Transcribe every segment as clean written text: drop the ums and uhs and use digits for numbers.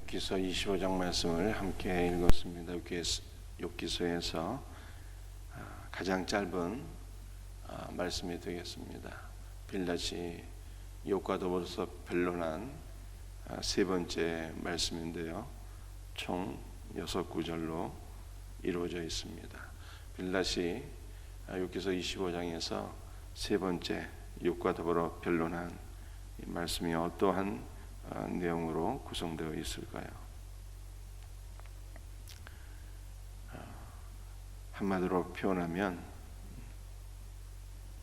욥기서 25장 말씀을 함께 읽었습니다. 욥기서에서 가장 짧은 말씀이 되겠습니다. 빌닷이 욥과 더불어서 변론한 세 번째 말씀인데요, 총 6구절로 이루어져 있습니다. 빌닷이 욥기서 25장에서 세 번째 욥과 더불어 변론한 이 말씀이 어떠한 내용으로 구성되어 있을까요? 한마디로 표현하면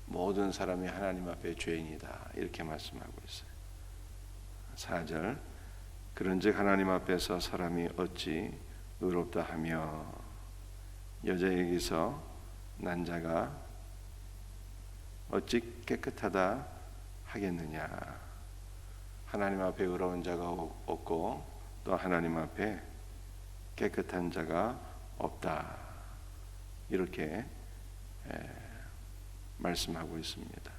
모든 사람이 하나님 앞에 죄인이다, 이렇게 말씀하고 있어요. 4절, 그런즉 하나님 앞에서 사람이 어찌 의롭다 하며 여자에게서 난 자가 어찌 깨끗하다 하겠느냐. 하나님 앞에 의로운 자가 없고 또 하나님 앞에 깨끗한 자가 없다, 이렇게 말씀하고 있습니다.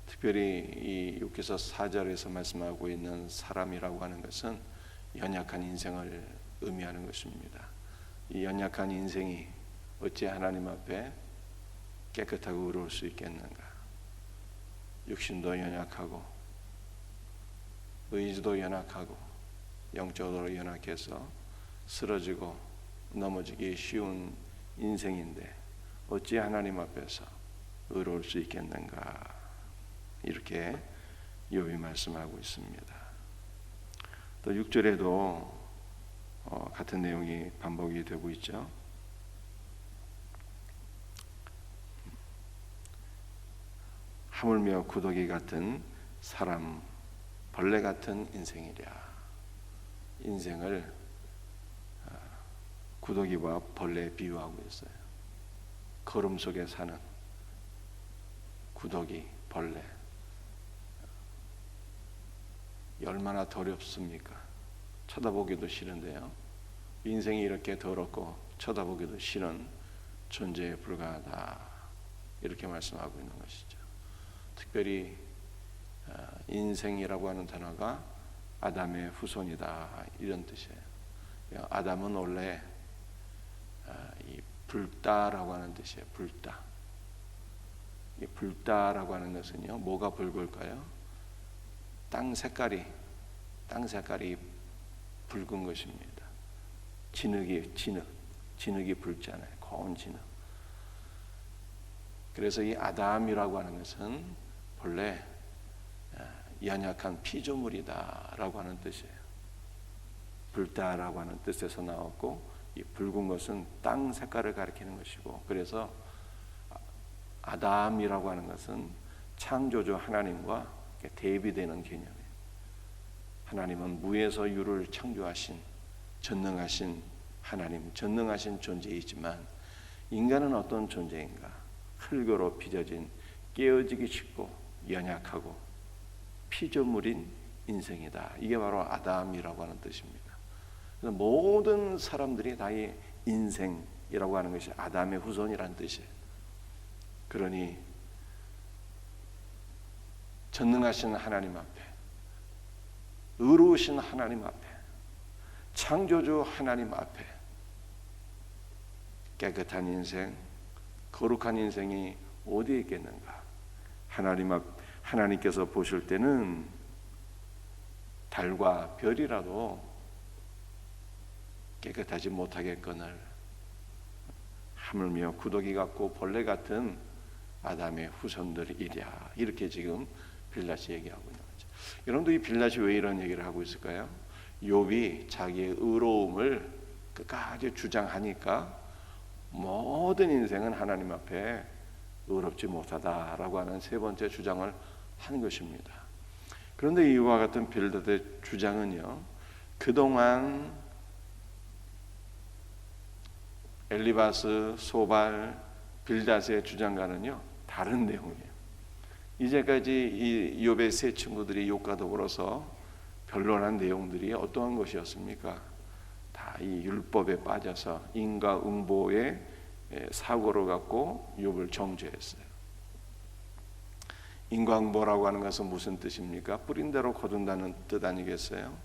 특별히 이 욥기서 4절에서 말씀하고 있는 사람이라고 하는 것은 연약한 인생을 의미하는 것입니다. 이 연약한 인생이 어찌 하나님 앞에 깨끗하고 의로울 수 있겠는가? 육신도 연약하고 의지도 연약하고 영적으로 연약해서 쓰러지고 넘어지기 쉬운 인생인데 어찌 하나님 앞에서 의로울 수 있겠는가? 이렇게 욥이 말씀하고 있습니다. 또 6절에도 같은 내용이 반복이 되고 있죠. 하물며 구더기 같은 사람, 벌레 같은 인생이랴. 인생을 구더기와 벌레에 비유하고 있어요. 거름 속에 사는 구더기, 벌레. 얼마나 더럽습니까? 쳐다보기도 싫은데요, 인생이 이렇게 더럽고 쳐다보기도 싫은 존재에 불과하다, 이렇게 말씀하고 있는 것이죠. 특별히 인생이라고 하는 단어가 아담의 후손이다, 이런 뜻이에요. 아담은 원래 이 붉다라고 하는 뜻이에요. 붉다. 이 붉다라고 하는 것은요, 뭐가 붉을까요? 땅 색깔이 붉은 것입니다. 진흙이 붉잖아요. 고운 진흙. 그래서 이 아담이라고 하는 것은 본래 연약한 피조물이다라고 하는 뜻이에요. 붉다라고 하는 뜻에서 나왔고, 이 붉은 것은 땅 색깔을 가리키는 것이고, 그래서 아담이라고 하는 것은 창조주 하나님과 대비되는 개념이에요. 하나님은 무에서 유를 창조하신 전능하신 하나님, 전능하신 존재이지만 인간은 어떤 존재인가? 흙으로 빚어진 깨어지기 쉽고 연약하고 피조물인 인생이다. 이게 바로 아담이라고 하는 뜻입니다. 그래서 모든 사람들이 다 이 인생이라고 하는 것이 아담의 후손이라는 뜻이에요. 그러니 전능하신 하나님 앞에, 의로우신 하나님 앞에, 창조주 하나님 앞에 깨끗한 인생, 거룩한 인생이 어디에 있겠는가? 하나님께서 보실 때는 달과 별이라도 깨끗하지 못하겠거늘 하물며 구더기 같고 벌레 같은 아담의 후손들이랴, 이렇게 지금 빌닷이 얘기하고 있는 거죠. 여러분도 이 빌닷이 왜 이런 얘기를 하고 있을까요? 욥이 자기의 의로움을 끝까지 주장하니까 모든 인생은 하나님 앞에 의롭지 못하다라고 하는 세 번째 주장을 하는 것입니다. 그런데 이와 같은 빌닷의 주장은요, 그동안 엘리바스, 소발, 빌닷의 주장과는요 다른 내용이에요. 이제까지 이 욥의 세 친구들이 욥과 더불어서 변론한 내용들이 어떠한 것이었습니까? 다 이 율법에 빠져서 인과응보의 사고를 갖고 욥을 정죄했어요. 인광보라고 하는 것은 무슨 뜻입니까? 뿌린 대로 거둔다는 뜻 아니겠어요?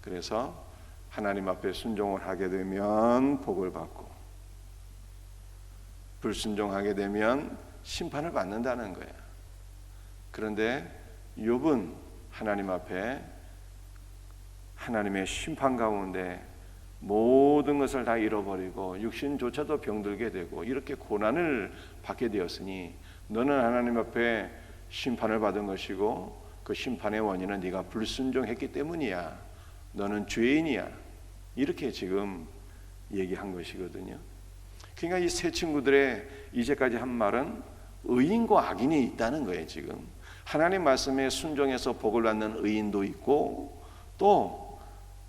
그래서 하나님 앞에 순종을 하게 되면 복을 받고 불순종하게 되면 심판을 받는다는 거예요. 그런데 욥은 하나님 앞에 하나님의 심판 가운데 모든 것을 다 잃어버리고 육신조차도 병들게 되고 이렇게 고난을 받게 되었으니 너는 하나님 앞에 심판을 받은 것이고 그 심판의 원인은 네가 불순종했기 때문이야. 너는 죄인이야. 이렇게 지금 얘기한 것이거든요. 그러니까 이 세 친구들의 이제까지 한 말은 의인과 악인이 있다는 거예요. 지금 하나님 말씀에 순종해서 복을 받는 의인도 있고 또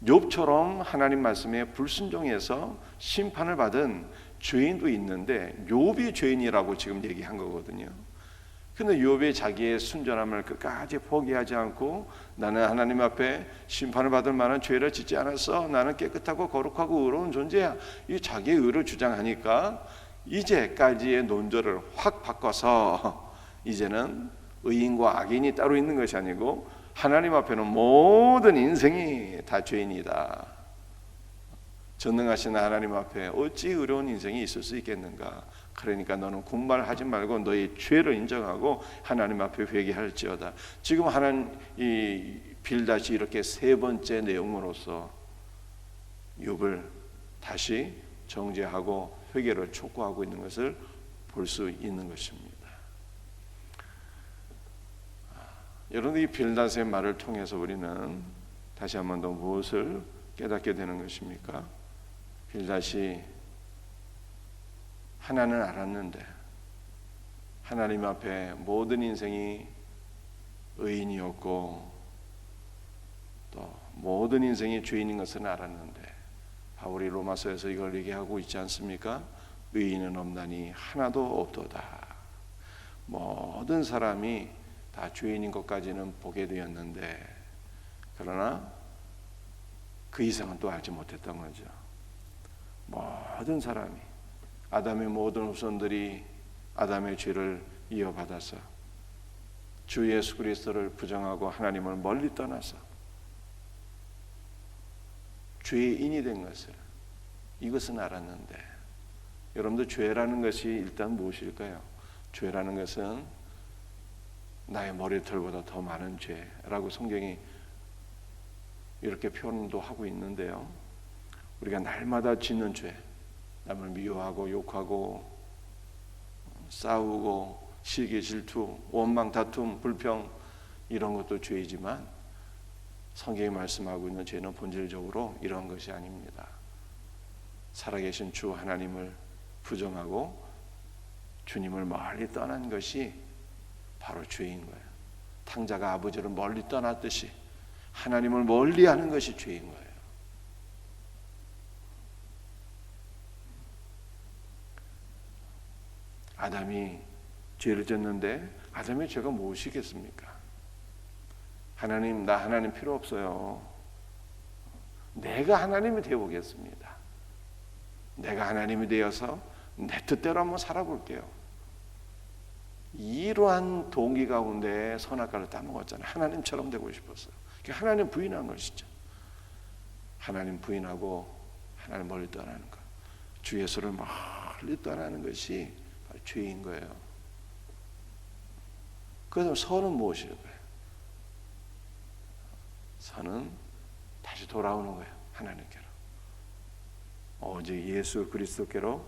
욥처럼 하나님 말씀에 불순종해서 심판을 받은 죄인도 있는데 욥이 죄인이라고 지금 얘기한 거거든요. 근데 욥이 자기의 순전함을 끝까지 포기하지 않고 나는 하나님 앞에 심판을 받을 만한 죄를 짓지 않았어. 나는 깨끗하고 거룩하고 의로운 존재야. 이 자기의 의를 주장하니까 이제까지의 논조를 확 바꿔서 이제는 의인과 악인이 따로 있는 것이 아니고 하나님 앞에는 모든 인생이 다 죄인이다. 전능하신 하나님 앞에 어찌 의로운 인생이 있을 수 있겠는가? 그러니까 너는 군말하지 말고 너의 죄를 인정하고 하나님 앞에 회개할지어다. 지금 하나님 이 빌닷이 이렇게 세 번째 내용으로서 욥을 다시 정죄하고 회개를 촉구하고 있는 것을 볼 수 있는 것입니다. 여러분, 이 빌닷의 말을 통해서 우리는 다시 한 번 더 무엇을 깨닫게 되는 것입니까? 빌닷이 하나는 알았는데 하나님 앞에 모든 인생이 의인이었고 또 모든 인생이 죄인인 것은 알았는데 바울이 로마서에서 이걸 얘기하고 있지 않습니까? 의인은 없나니 하나도 없도다. 모든 사람이 다 죄인인 것까지는 보게 되었는데 그러나 그 이상은 또 알지 못했던 거죠. 모든 사람이 아담의 모든 후손들이 아담의 죄를 이어받아서 주 예수 그리스도를 부정하고 하나님을 멀리 떠나서 죄인이 된 것을 이것은 알았는데 여러분들 죄라는 것이 일단 무엇일까요? 죄라는 것은 나의 머리털보다 더 많은 죄라고 성경이 이렇게 표현도 하고 있는데요. 우리가 날마다 짓는 죄, 남을 미워하고 욕하고 싸우고 시기 질투, 원망 다툼, 불평 이런 것도 죄이지만 성경이 말씀하고 있는 죄는 본질적으로 이런 것이 아닙니다. 살아계신 주 하나님을 부정하고 주님을 멀리 떠난 것이 바로 죄인 거예요. 탕자가 아버지를 멀리 떠났듯이 하나님을 멀리하는 것이 죄인 거예요. 아담이 죄를 졌는데 아담의 죄가 무엇이겠습니까? 하나님, 나 하나님 필요 없어요. 내가 하나님이 되어보겠습니다. 내가 하나님이 되어서 내 뜻대로 한번 살아볼게요. 이러한 동기 가운데 선악과를 따먹었잖아요. 하나님처럼 되고 싶었어요. 하나님 부인한 것이죠. 하나님 부인하고 하나님 멀리 떠나는 것, 주 예수를 멀리 떠나는 것이 바로 죄인 거예요. 그래서 선은 무엇일까요? 선은 다시 돌아오는 거예요. 하나님께로. 오직 예수 그리스도께로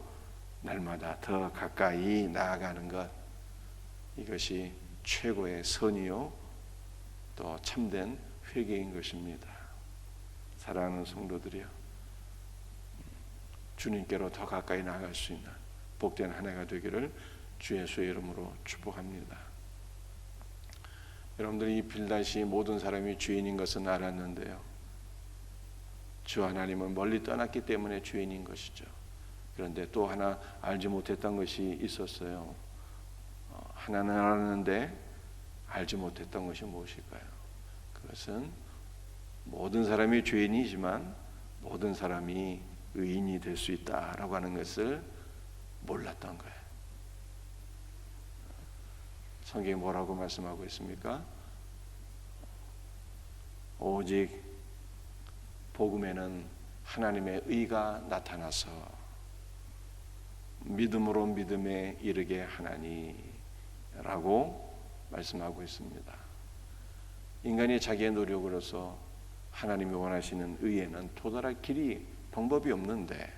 날마다 더 가까이 나아가는 것, 이것이 최고의 선이요 또 참된 회개인 것입니다. 사랑하는 성도들이여, 주님께로 더 가까이 나아갈 수 있는 복된 한 해가 되기를 주 예수의 이름으로 축복합니다. 여러분들이 이 빌닷이 모든 사람이 죄인인 것은 알았는데요, 주 하나님을 멀리 떠났기 때문에 죄인인 것이죠. 그런데 또 하나 알지 못했던 것이 있었어요. 하나는 알았는데 알지 못했던 것이 무엇일까요? 그것은 모든 사람이 죄인이지만 모든 사람이 의인이 될 수 있다라고 하는 것을 몰랐던 거예요. 성경이 뭐라고 말씀하고 있습니까? 오직 복음에는 하나님의 의가 나타나서 믿음으로 믿음에 이르게 하나니라고 말씀하고 있습니다. 인간이 자기의 노력으로서 하나님이 원하시는 의에는 도달할 길이 방법이 없는데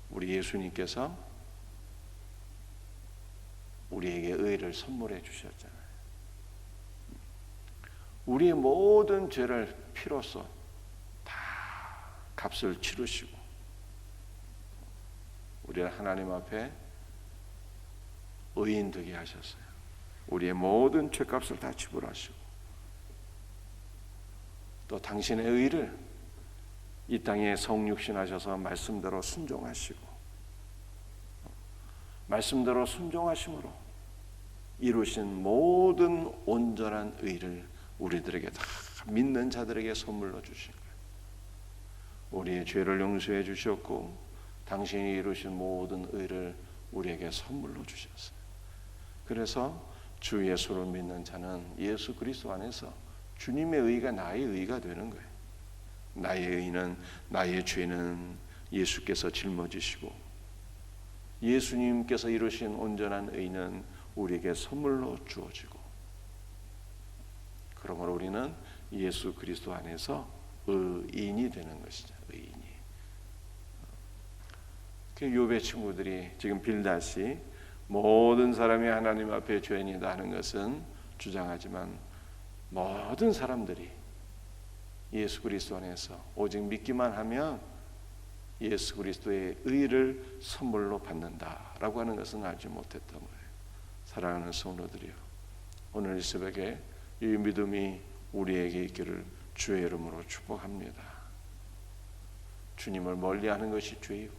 우리 예수님께서 우리에게 의를 선물해 주셨잖아요. 우리의 모든 죄를 피로써 다 값을 치르시고 우리를 하나님 앞에 의인 되게 하셨어요. 우리의 모든 죄값을 다 지불하시고 또 당신의 의를 이 땅에 성육신하셔서 말씀대로 순종하시고 말씀대로 순종하심으로 이루신 모든 온전한 의를 우리들에게 다 믿는 자들에게 선물로 주신 거예요. 우리의 죄를 용서해 주셨고 당신이 이루신 모든 의를 우리에게 선물로 주셨어요. 그래서 주 예수를 믿는 자는 예수 그리스도 안에서 주님의 의가 나의 의가 되는 거예요. 나의 의는, 나의 죄는 예수께서 짊어지시고 예수님께서 이루신 온전한 의는 우리에게 선물로 주어지고 그러므로 우리는 예수 그리스도 안에서 의인이 되는 것이죠. 의인이. 욥의 친구들이 지금 빌닷이 모든 사람이 하나님 앞에 죄인이다 하는 것은 주장하지만 모든 사람들이 예수 그리스도 안에서 오직 믿기만 하면 예수 그리스도의 의를 선물로 받는다라고 하는 것은 알지 못했던 거예요. 사랑하는 성도들이요, 오늘 이 새벽에 이 믿음이 우리에게 있기를 주의 이름으로 축복합니다. 주님을 멀리하는 것이 죄이고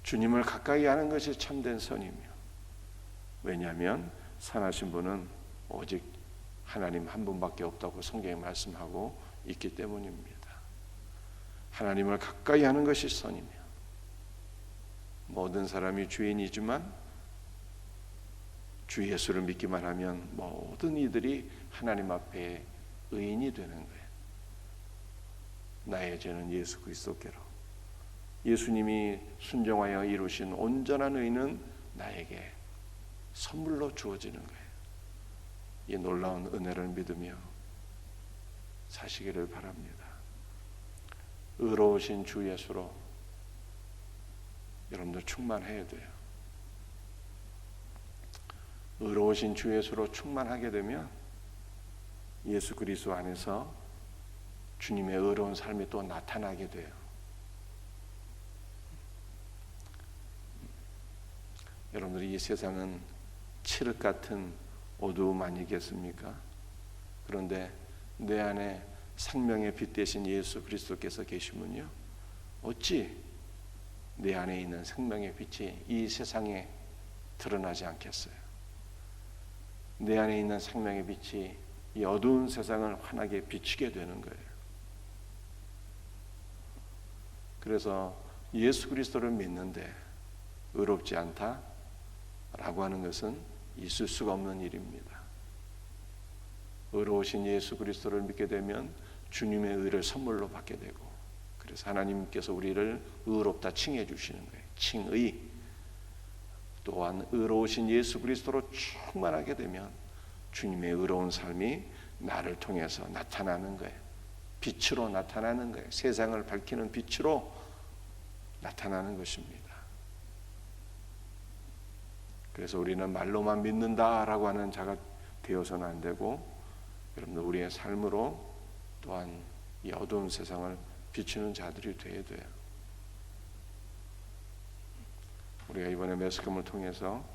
주님을 가까이 하는 것이 참된 선이며, 왜냐하면 선하신 분은 오직 하나님 한 분밖에 없다고 성경에 말씀하고 있기 때문입니다. 하나님을 가까이 하는 것이 선이며, 모든 사람이 죄인이지만 주 예수를 믿기만 하면 모든 이들이 하나님 앞에 의인이 되는 거예요. 나의 죄는 예수 그리스도께로, 예수님이 순종하여 이루신 온전한 의는 나에게 선물로 주어지는 거예요. 이 놀라운 은혜를 믿으며 사시기를 바랍니다. 의로우신 주 예수로 여러분들 충만해야 돼요. 의로우신 주 예수로 충만하게 되면 예수 그리스도 안에서 주님의 의로운 삶이 또 나타나게 돼요. 여러분들이 이 세상은 칠흑 같은 어두움 아니겠습니까? 그런데 내 안에 생명의 빛 대신 예수 그리스도께서 계시면요, 어찌 내 안에 있는 생명의 빛이 이 세상에 드러나지 않겠어요? 내 안에 있는 생명의 빛이 이 어두운 세상을 환하게 비추게 되는 거예요. 그래서 예수 그리스도를 믿는데 의롭지 않다라고 하는 것은 있을 수가 없는 일입니다. 의로우신 예수 그리스도를 믿게 되면 주님의 의를 선물로 받게 되고, 그래서 하나님께서 우리를 의롭다 칭해 주시는 거예요. 칭의. 또한 의로우신 예수 그리스도로 충만하게 되면 주님의 의로운 삶이 나를 통해서 나타나는 거예요. 빛으로 나타나는 거예요. 세상을 밝히는 빛으로 나타나는 것입니다. 그래서 우리는 말로만 믿는다라고 하는 자가 되어서는 안 되고, 여러분들 우리의 삶으로 또한 이 어두운 세상을 비추는 자들이 되어야 돼요. 우리가 이번에 매스컴을 통해서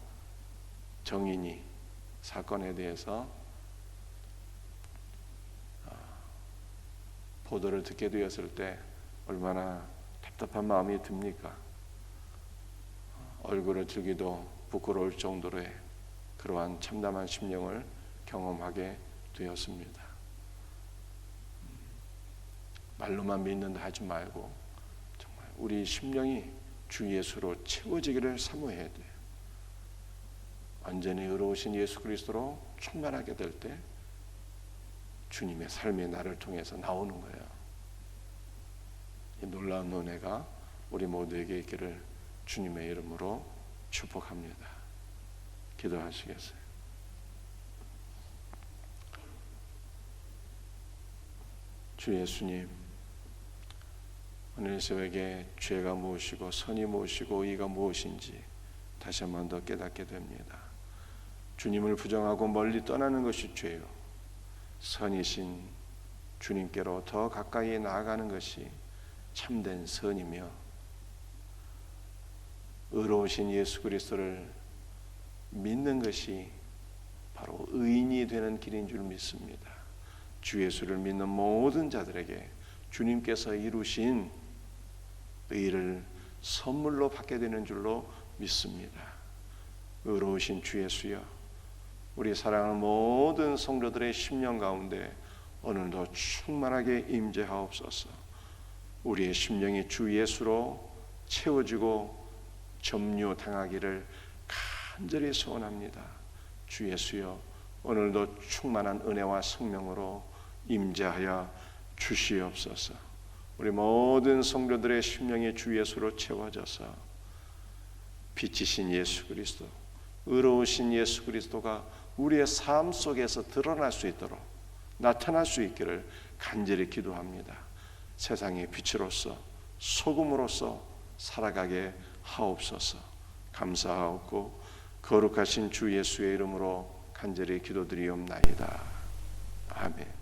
정인이 사건에 대해서 보도를 듣게 되었을 때 얼마나 답답한 마음이 듭니까? 얼굴을 들기도 부끄러울 정도로의 그러한 참담한 심령을 경험하게 되었습니다. 말로만 믿는다 하지 말고 정말 우리 심령이 주 예수로 채워지기를 사모해야 돼요. 완전히 의로우신 예수 그리스도로 충만하게 될 때 주님의 삶의 나를 통해서 나오는 거예요. 이 놀라운 은혜가 우리 모두에게 있기를 주님의 이름으로 축복합니다. 기도하시겠어요? 주 예수님, 오늘 새벽에 죄가 무엇이고 선이 무엇이고 의가 무엇인지 다시 한 번 더 깨닫게 됩니다. 주님을 부정하고 멀리 떠나는 것이 죄요, 선이신 주님께로 더 가까이 나아가는 것이 참된 선이며, 의로우신 예수 그리스도를 믿는 것이 바로 의인이 되는 길인 줄 믿습니다. 주 예수를 믿는 모든 자들에게 주님께서 이루신 의를 선물로 받게 되는 줄로 믿습니다. 의로우신 주 예수여, 우리 사랑하는 모든 성도들의 심령 가운데 오늘도 충만하게 임재하옵소서. 우리의 심령이 주 예수로 채워지고 점유당하기를 간절히 소원합니다. 주 예수여, 오늘도 충만한 은혜와 생명으로 임재하여 주시옵소서. 우리 모든 성도들의 심령이 주 예수로 채워져서 빛이신 예수 그리스도, 의로우신 예수 그리스도가 우리의 삶 속에서 드러날 수 있도록, 나타날 수 있기를 간절히 기도합니다. 세상의 빛으로서 소금으로서 살아가게 하옵소서. 감사하옵고 거룩하신 주 예수의 이름으로 간절히 기도드리옵나이다. 아멘.